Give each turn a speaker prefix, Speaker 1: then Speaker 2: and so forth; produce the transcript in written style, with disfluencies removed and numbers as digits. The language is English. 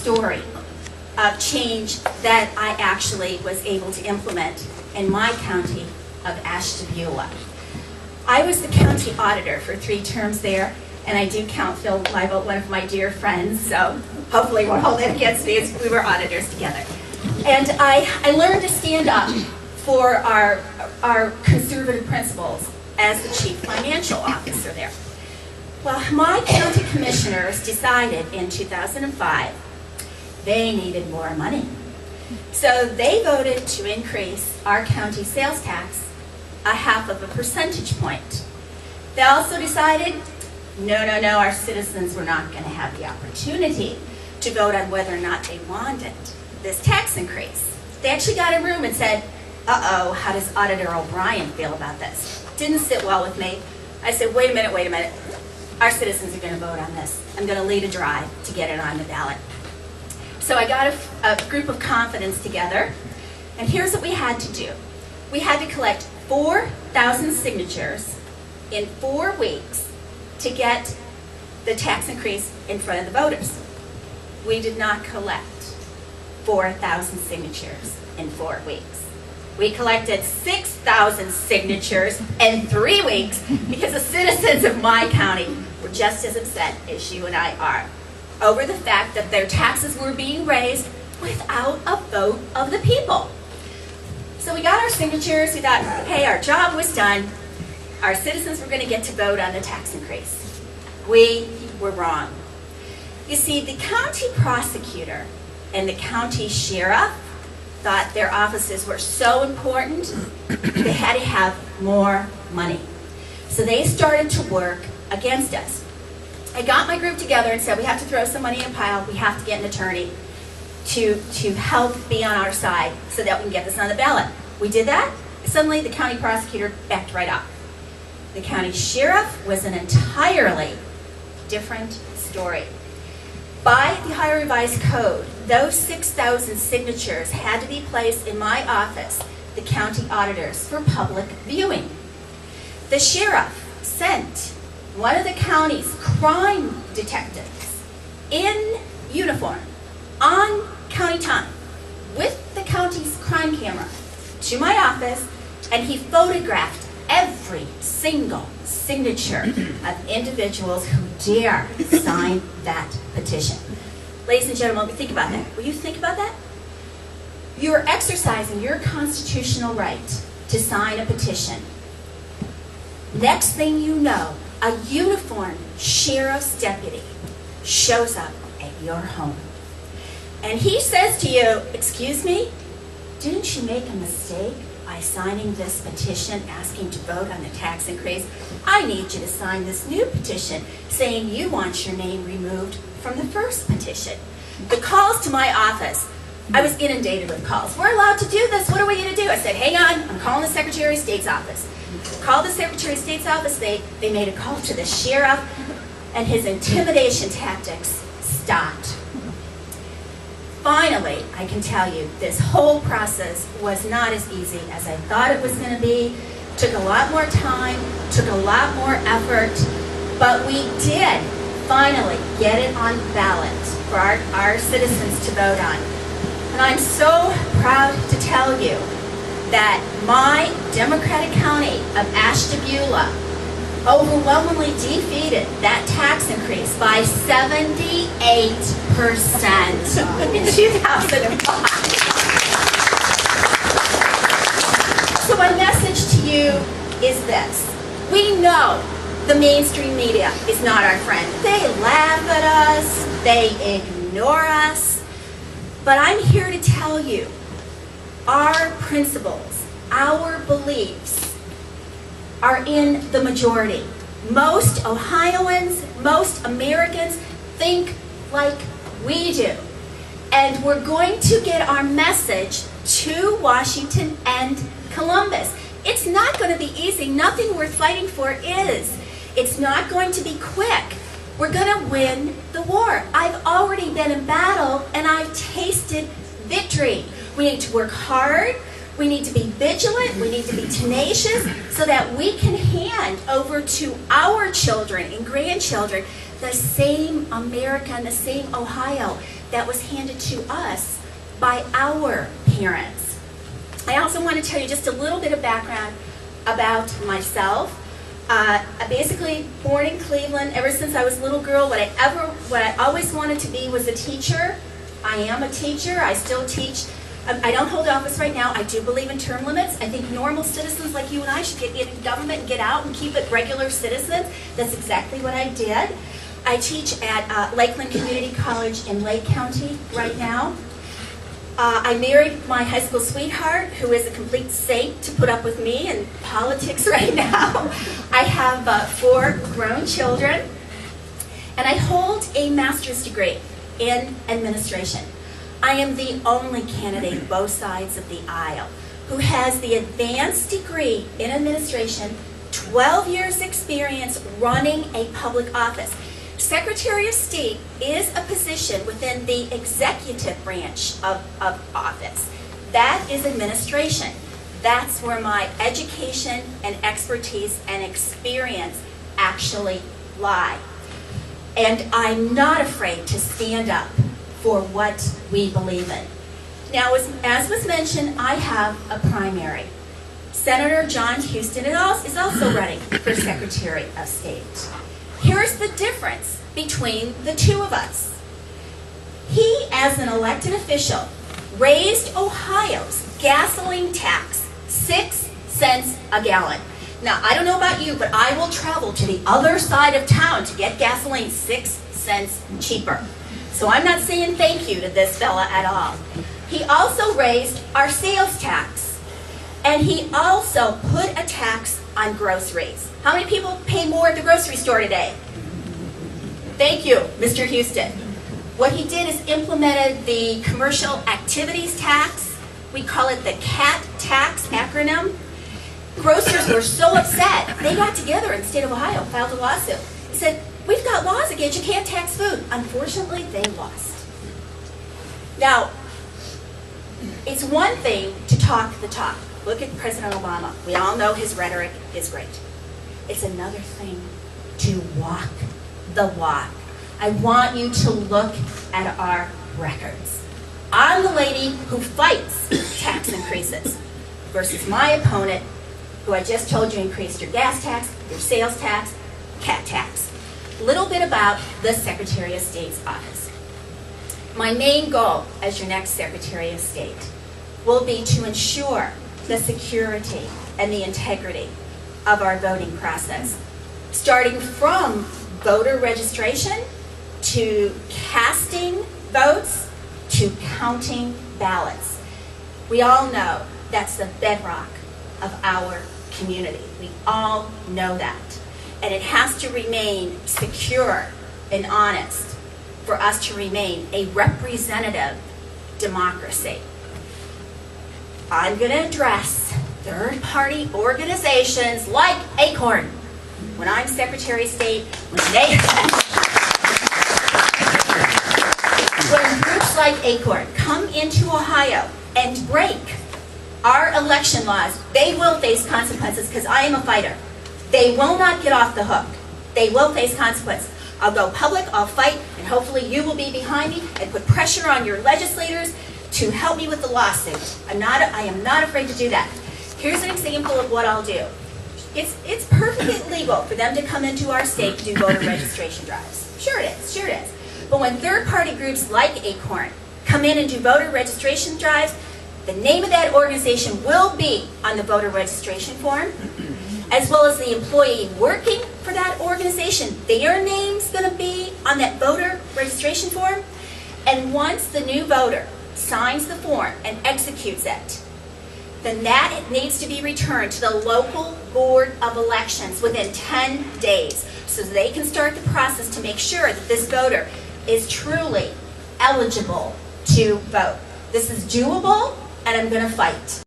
Speaker 1: story of change that I actually was able to implement in my county of Ashtabula. I was the county auditor for 3 terms there, and I do count Phil Leibel, one of my dear friends, so hopefully won't hold it against me, as we were auditors together. And I learned to stand up for our conservative principles as the chief financial officer there. Well, my county commissioners decided in 2005 they needed more money. So they voted to increase our county sales tax 0.5 percentage point. They also decided, no, our citizens were not going to have the opportunity to vote on whether or not they wanted this tax increase. They actually got a room and said, uh-oh, how does Auditor O'Brien feel about this? Didn't sit well with me. I said, wait a minute. Our citizens are going to vote on this. I'm going to lead a drive to get it on the ballot. So I got a group of confidence together, and here's what we had to do. We had to collect 4,000 signatures in 4 weeks to get the tax increase in front of the voters. We did not collect 4,000 signatures in 4 weeks. We collected 6,000 signatures in 3 weeks because the citizens of my county were just as upset as you and I are over the fact that their taxes were being raised without a vote of the people. So we got our signatures, we thought, hey, our job was done. Our citizens were going to get to vote on the tax increase. We were wrong. You see, the county prosecutor and the county sheriff thought their offices were so important, they had to have more money. So they started to work against us. I got my group together and said, we have to throw some money in a pile, we have to get an attorney to help be on our side so that we can get this on the ballot. We did that. Suddenly the county prosecutor backed right up. The county sheriff was an entirely different story. By the Ohio Revised Code, those 6,000 signatures had to be placed in my office, the county auditors, for public viewing. The sheriff sent one of the county's crime detectives in uniform on county time with the county's crime camera to my office, and he photographed every single signature of individuals who dare sign that petition. Ladies and gentlemen, think about that. Will you think about that? You are exercising your constitutional right to sign a petition. Next thing you know, a uniformed sheriff's deputy shows up at your home. And he says to you, excuse me, didn't you make a mistake by signing this petition asking to vote on the tax increase? I need you to sign this new petition saying you want your name removed from the first petition. The calls to my office, I was inundated with calls. We're allowed to do this. What are we going to do? I said, hang on, I'm calling the Secretary of State's office. Called the Secretary of State's office. They made a call to the sheriff, and his intimidation tactics stopped. Finally, I can tell you, this whole process was not as easy as I thought it was going to be. Took a lot more time, took a lot more effort, but we did finally get it on ballot for our citizens to vote on. And I'm so proud to tell you that my Democratic County of Ashtabula overwhelmingly defeated that tax increase by 78% in 2005. So my message to you is this. We know the mainstream media is not our friend. They laugh at us, they ignore us, but I'm here to tell you our principles, our beliefs are in the majority. Most Ohioans, most Americans think like we do. And we're going to get our message to Washington and Columbus. It's not going to be easy. Nothing worth fighting for is. It's not going to be quick. We're going to win the war. I've already been in battle and I've tasted victory. We need to work hard. We need to be vigilant. We need to be tenacious so that we can hand over to our children and grandchildren the same America and the same Ohio that was handed to us by our parents. I also want to tell you just a little bit of background about myself. Basically born in Cleveland. Ever since I was a little girl, what I always wanted to be was a teacher. I am a teacher. I still teach. I don't hold office right now. I do believe in term limits. I think normal citizens like you and I should get in government and get out and keep it regular citizens. That's exactly what I did. I teach at Lakeland Community College in Lake County right now. I married my high school sweetheart, who is a complete saint to put up with me in politics right now. I have 4 grown children, and I hold a master's degree in administration. I am the only candidate both sides of the aisle who has the advanced degree in administration, 12 years experience running a public office. Secretary of State is a position within the executive branch of office. That is administration. That's where my education and expertise and experience actually lie. And I'm not afraid to stand up for what we believe in. Now, as was mentioned, I have a primary. Senator John Houston is also running for Secretary of State. Here's the difference between the two of us. He, as an elected official, raised Ohio's gasoline tax 6 cents a gallon. Now, I don't know about you, but I will travel to the other side of town to get gasoline 6 cents cheaper. So I'm not saying thank you to this fella at all. He also raised our sales tax, and he also put a tax on groceries. How many people pay more at the grocery store today? Thank you, Mr. Houston. What he did is implemented the commercial activities tax. We call it the CAT tax acronym. Grocers were so upset, they got together in the state of Ohio, filed a lawsuit. They said, we've got laws against you can't tax food. Unfortunately, they lost. Now, it's one thing to talk the talk. Look at President Obama. We all know his rhetoric is great. It's another thing to walk the walk. I want you to look at our records. I'm the lady who fights tax increases versus my opponent, who I just told you increased your gas tax, your sales tax, CAT tax. A little bit about the Secretary of State's office. My main goal as your next Secretary of State will be to ensure the security and the integrity of our voting process, starting from voter registration to casting votes to counting ballots. We all know that's the bedrock of our community. We all know that. And it has to remain secure and honest for us to remain a representative democracy. I'm going to address third-party organizations like ACORN when I'm Secretary of State, when groups like ACORN come into Ohio and break our election laws, they will face consequences because I am a fighter. They will not get off the hook. They will face consequences. I'll go public, I'll fight, and hopefully you will be behind me and put pressure on your legislators to help me with the lawsuit. I am not afraid to do that. Here's an example of what I'll do. It's perfectly legal for them to come into our state to do voter registration drives. Sure it is, sure it is. But when third-party groups like ACORN come in and do voter registration drives, the name of that organization will be on the voter registration form, as well as the employee working for that organization. Their name's going to be on that voter registration form. And once the new voter signs the form and executes it, then that needs to be returned to the local board of elections within 10 days so they can start the process to make sure that this voter is truly eligible to vote. This is doable, and I'm going to fight.